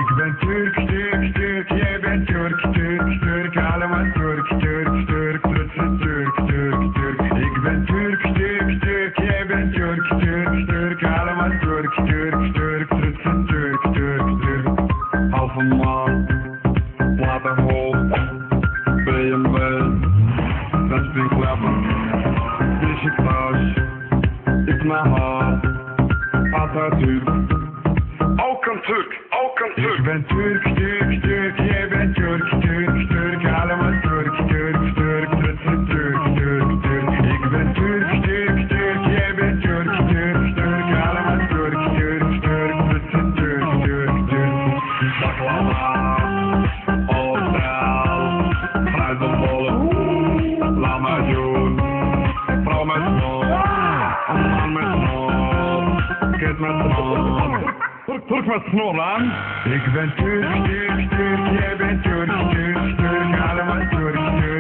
Ik ben Turk, Turk, Turk, jij bent Turk, Turk, Turk, allemaal Turk, Turk, Turk, Turk, Turk, Turk, Turk. Ik ben Turk, Turk, Turk, jij bent Turk, Turk, Turk, allemaal Turk, Turk, Turk, Turk, Turk, Turk, Turk. Halve maan, platenhoofd, BMW, vestingkleppen, Beşiktaş, İsmail, Atatürk. Ook een Turk, ook een Turk. Ik ben Turk, Turk, Turk, jij bent Turk, Turk, Turk, allemaal Turk, Turk, Turk, Turk, Turk, Turk, Turk. Ik ben Turk, Turk, Turk, jij bent Turk, Turk, Turk, allemaal Turk, Turk, Turk, Turk, Turk, Turk, Turk. Baklava, Oost-Stijl, fruitenbollen, lamajun, vrouw met snor, een man met snor, kind met snor. Turk met snor aan. Ik ben Turk, Turk, Turk, jij bent Turk, Turk, Turk, allemaal Turk, Turk.